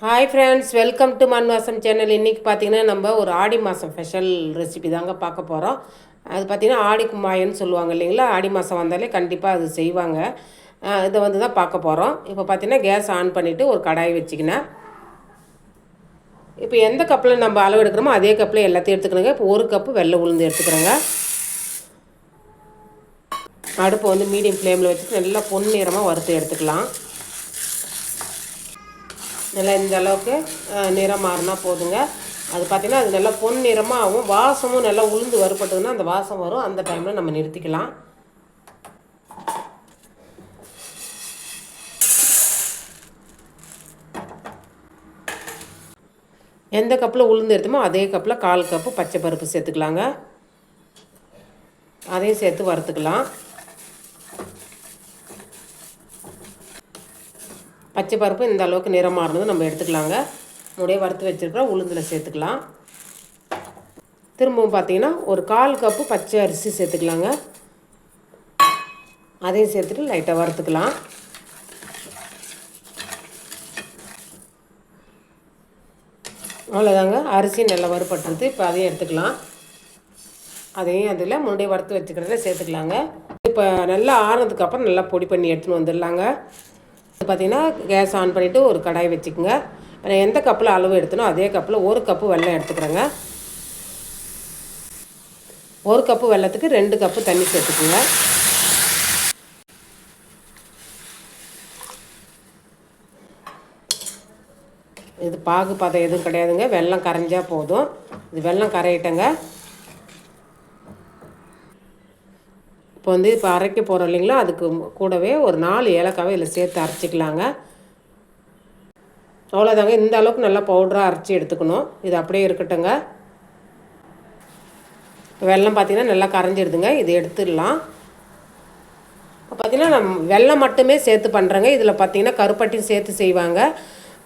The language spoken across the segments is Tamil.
Hi friends, welcome to மண்வாசம் channel. இன்றைக்கி பார்த்தீங்கன்னா நம்ம ஒரு ஆடி மாதம் ஸ்பெஷல் ரெசிபி தாங்க பார்க்க போகிறோம். அது பார்த்திங்கன்னா ஆடி கும்மாயன்னு சொல்லுவாங்க இல்லைங்களா, ஆடி மாதம் வந்தாலே கண்டிப்பாக அது செய்வாங்க. இதை வந்து தான் பார்க்க போகிறோம். இப்போ பார்த்திங்கன்னா கேஸ் ஆன் பண்ணிவிட்டு ஒரு கடாய் வச்சுக்கினேன். இப்போ எந்த கப்பில் நம்ம அளவு எடுக்கிறோமோ அதே கப்பில் எல்லாத்தையும் எடுத்துக்கணுங்க. இப்போ ஒரு கப்பு வெள்ளை உளுந்து எடுத்துக்கிறோங்க. அடுப்பு வந்து மீடியம் ஃப்ளேமில் வச்சுட்டு நல்லா பொன்னிறமாக வறுத்து எடுத்துக்கலாம். நல்லா இந்த அளவுக்கு நிறம் மாறினா போதுங்க. அது பார்த்திங்கன்னா அது நல்லா பொன் நிறமாக ஆகும். வாசமும் நல்லா உளுந்து வறுப்பட்டதுன்னா அந்த வாசம் வரும். அந்த டைமில் நம்ம நிறுத்திக்கலாம். எந்த கப்பில் உளுந்து எடுத்தோமோ அதே கப்பில் 1/4 கப்பு பச்சை பருப்பு சேர்த்துக்கலாங்க. அதையும் சேர்த்து வறுத்துக்கலாம். பச்சை பருப்பு இந்த அளவுக்கு நிறம் மாறினது நம்ம எடுத்துக்கலாங்க. அப்படியே வறுத்து வச்சுருக்கிற உளுந்தில் சேர்த்துக்கலாம். திரும்பவும் பார்த்திங்கன்னா ஒரு 1/4 கப்பு பச்சை அரிசி சேர்த்துக்கலாங்க. அதையும் சேர்த்துட்டு லைட்டாக வறுத்துக்கலாம். அவ்வளோதாங்க, அரிசி நல்லா வறுபட்டுருது. இப்போ அதையும் எடுத்துக்கலாம். அதையும் அதில் முன்னாடியே வறுத்து வச்சுக்கிறத சேர்த்துக்கலாங்க. இப்போ நல்லா ஆறுனதுக்கப்புறம் நல்லா பொடி பண்ணி எடுத்துன்னு வந்துடலாங்க. பார்த்திங்கன்னா கேஸ் ஆன் பண்ணிவிட்டு ஒரு கடாய் வச்சுக்கோங்க. நான் எந்த கப்பில் அளவு எடுத்தனோ அதே கப்பில் ஒரு கப்பு வெல்லம் எடுத்துக்கிறேங்க. ஒரு கப்பு வெல்லத்துக்கு 2 கப்பு தண்ணி சேர்த்துக்குங்க. இது பாகு பதம் எதுவும் கிடையாதுங்க, வெல்லம் கரைஞ்சால் போதும். இது வெல்லம் கரையிட்டங்க. இப்போ அரைக்க போகிறோம் இல்லைங்களா, அதுக்கு கூடவே ஒரு 4 ஏலக்காவை இதில் சேர்த்து அரைச்சிக்கலாங்க. அவ்வளோதாங்க, இந்த அளவுக்கு நல்லா பவுடராக அரைச்சி எடுத்துக்கணும். இது அப்படியே இருக்கட்டுங்க. வெல்லம் பார்த்திங்கன்னா நல்லா கரைஞ்சிடுதுங்க. இது எடுத்துடலாம். இப்போ பார்த்திங்கன்னா நம்ம வெல்லம் மட்டுமே சேர்த்து பண்ணுறேங்க. இதில் பார்த்திங்கன்னா கருப்பட்டியும் சேர்த்து செய்வாங்க.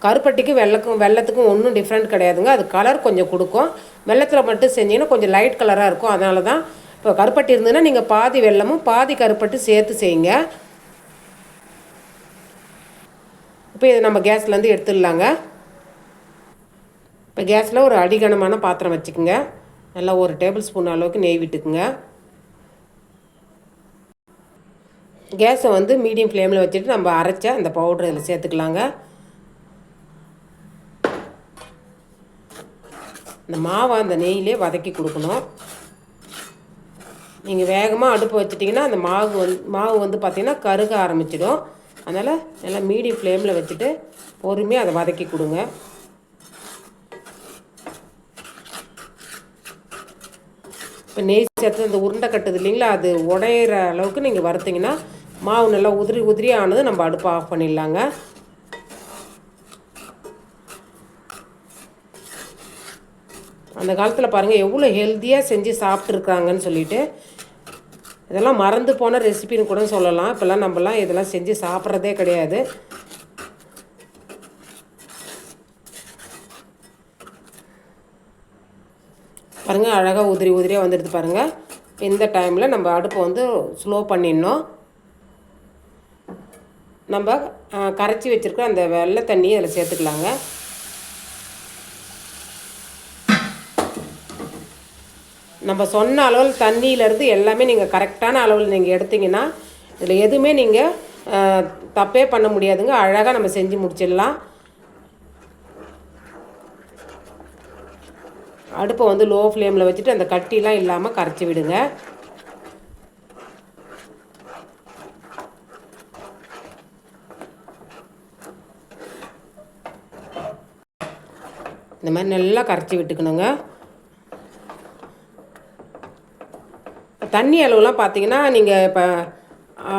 கருப்பட்டிக்கு வெள்ளத்துக்கும் ஒன்றும் டிஃப்ரெண்ட் கிடையாதுங்க. அது கலர் கொஞ்சம் கொடுக்கும். வெள்ளத்தில் மட்டும் செஞ்சிங்கன்னா கொஞ்சம் லைட் கலராக இருக்கும். அதனால தான் இப்போ கருப்பட்டி இருந்ததுன்னா நீங்கள் பாதி வெல்லமும் பாதி கருப்பட்டி சேர்த்து செய்யுங்க. இப்போ இதை நம்ம கேஸ்லேருந்து எடுத்துடலாங்க. இப்போ கேஸில் ஒரு அடிகனமான பாத்திரம் வச்சுக்கோங்க. நல்லா ஒரு டேபிள் ஸ்பூன் அளவுக்கு நெய் விட்டுக்குங்க. கேஸை வந்து மீடியம் ஃப்ளேமில் வச்சுட்டு நம்ம அரைச்ச அந்த பவுடர் இதில் சேர்த்துக்கலாங்க. இந்த மாவை அந்த நெய்யிலே வதக்கி கொடுக்கணும். நீங்கள் வேகமாக அடுப்பு வச்சிட்டிங்கன்னா அந்த மாவு வந்து பார்த்திங்கன்னா கருக ஆரம்பிச்சிடும். அதனால் நல்லா மீடியம் ஃப்ளேமில் வச்சுட்டு பொறுமையாக அதை வதக்கி கொடுங்க. இப்போ நெய் சேர்த்து அந்த உருண்டை கட்டுது இல்லைங்களா, அது உடையிற அளவுக்கு நீங்கள் வறுத்திங்கன்னா மாவு நல்லா உதிரி ஆனது நம்ம அடுப்பை ஆஃப் பண்ணிடலாங்க. அந்த காலத்தில் பாருங்கள் எவ்வளோ ஹெல்த்தியாக செஞ்சு சாப்பிட்ருக்காங்கன்னு சொல்லிட்டு. இதெல்லாம் மறந்து போன ரெசிபின்னு கூட சொல்லலாம். இப்போல்லாம் நம்மலாம் இதெல்லாம் செஞ்சு சாப்பிட்றதே கிடையாது. பாருங்கள் அழகாக உதிரியாக வந்துடுது பாருங்கள். இந்த டைமில் நம்ம அடுப்பை வந்து ஸ்லோ பண்ணிடணும். நம்ம கரைச்சி வச்சுருக்க அந்த வெள்ளை தண்ணியை அதில் சேர்த்துக்கலாங்க. நம்ம சொன்ன அளவில் தண்ணியிலேருந்து எல்லாமே நீங்கள் கரெக்டான அளவில் நீங்கள் எடுத்திங்கன்னா இதில் எதுவுமே நீங்கள் தப்பே பண்ண முடியாதுங்க. அழகாக நம்ம செஞ்சு முடிச்சிடலாம். அடுப்பை வந்து லோ ஃப்ளேமில் வச்சுட்டு அந்த கட்டிலாம் இல்லாமல் கரைச்சி விடுங்க. இந்த மாதிரி நல்லா கரைச்சி விட்டுக்கணுங்க. தண்ணி அளவுலாம் பார்த்திங்கன்னா நீங்கள் இப்போ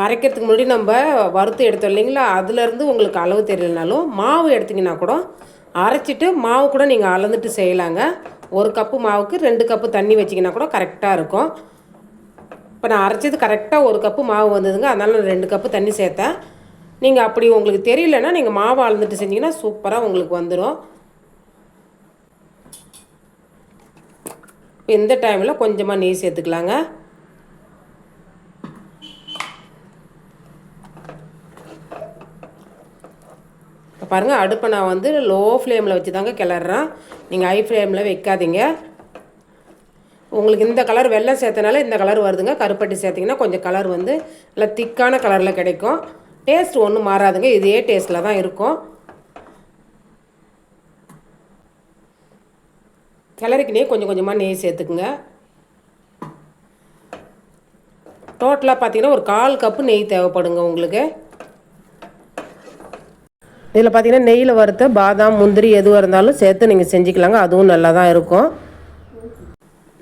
அரைக்கிறதுக்கு முன்னாடி நம்ம வறுத்து எடுத்தோம் இல்லைங்களா, அதுலேருந்து உங்களுக்கு அளவு தெரியலனாலும் மாவு எடுத்திங்கன்னா கூட அரைச்சிட்டு மாவு கூட நீங்கள் அளந்துட்டு செய்யலாங்க. ஒரு கப்பு மாவுக்கு 2 கப்பு தண்ணி வச்சிங்கன்னா கூட கரெக்டாக இருக்கும். இப்போ நான் அரைச்சது கரெக்டாக ஒரு கப்பு மாவு வந்ததுங்க. அதனால் நான் 2 கப்பு தண்ணி சேர்த்தேன். நீங்கள் அப்படி உங்களுக்கு தெரியலன்னா நீங்கள் மாவு அளந்துட்டு செஞ்சிங்கன்னா சூப்பராக உங்களுக்கு வந்துடும். இப்போ இந்த டைமில் கொஞ்சமாக நெய் சேர்த்துக்கலாங்க. இப்போ பாருங்கள், அடுப்பை நான் வந்து லோ ஃப்ளேமில் வச்சு தாங்க கிளறேன். நீங்கள் ஹை ஃப்ளேமில் வைக்காதீங்க. உங்களுக்கு இந்த கலர் வெள்ளை சேர்த்தனால இந்த கலர் வருதுங்க. கருப்பட்டி சேர்த்திங்கன்னா கொஞ்சம் கலர் வந்து நல்லா திக்கான கலரில் கிடைக்கும். டேஸ்ட் ஒன்றும் மாறாதுங்க, இதே டேஸ்ட்டில் தான் இருக்கும். கிளறிக்கினே கொஞ்சம் கொஞ்சமாக நெய் சேர்த்துக்குங்க. டோட்டலாக பார்த்தீங்கன்னா ஒரு 1/4 கப்பு நெய் தேவைப்படுங்க உங்களுக்கு. இதில் பார்த்தீங்கன்னா நெய்யில் வறுத்த பாதாம், முந்திரி எதுவாக இருந்தாலும் சேர்த்து நீங்கள் செஞ்சுக்கலாங்க. அதுவும் நல்லா தான் இருக்கும்.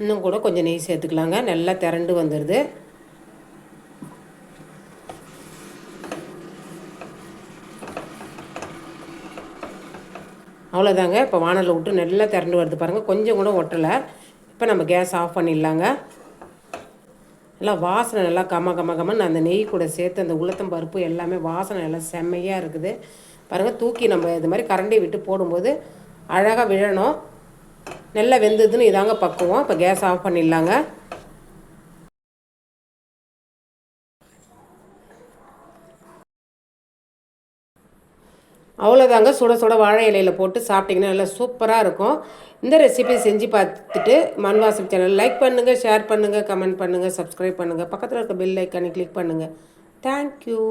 இன்னும் கூட கொஞ்சம் நெய் சேர்த்துக்கலாங்க. நல்லா திரண்டு வந்துடுது. அவ்வளோதாங்க. இப்போ வானலில் விட்டு நல்லா திரண்டு வருது பாருங்கள், கொஞ்சம் கூட ஒட்டலை. இப்போ நம்ம கேஸ் ஆஃப் பண்ணிடலாங்க. நல்லா வாசனை நல்லா கம்மன்னு அந்த நெய் கூட சேர்த்து அந்த உளுத்தம் பருப்பு எல்லாமே வாசனை எல்லாம் செம்மையாக இருக்குது பாருங்கள். தூக்கி நம்ம இது மாதிரி கரண்டி விட்டு போடும்போது அழகாக விழணும். நல்லா வெந்ததுன்னு இதாங்க பக்குவோம். இப்போ கேஸ் ஆஃப் பண்ணிடலாங்க. அவ்வளோதாங்க. சுட சுட வாழை இலையில் போட்டு சாப்பிட்டிங்கன்னா நல்லா சூப்பராக இருக்கும். இந்த ரெசிபி செஞ்சு பார்த்துட்டு மண் வாசம் சேனல் லைக் பண்ணுங்கள், ஷேர் பண்ணுங்கள், கமெண்ட் பண்ணுங்கள், சப்ஸ்கிரைப் பண்ணுங்கள். பக்கத்தில் இருக்க பெல் ஐக்கானை கிளிக் பண்ணுங்கள். தேங்க்யூ.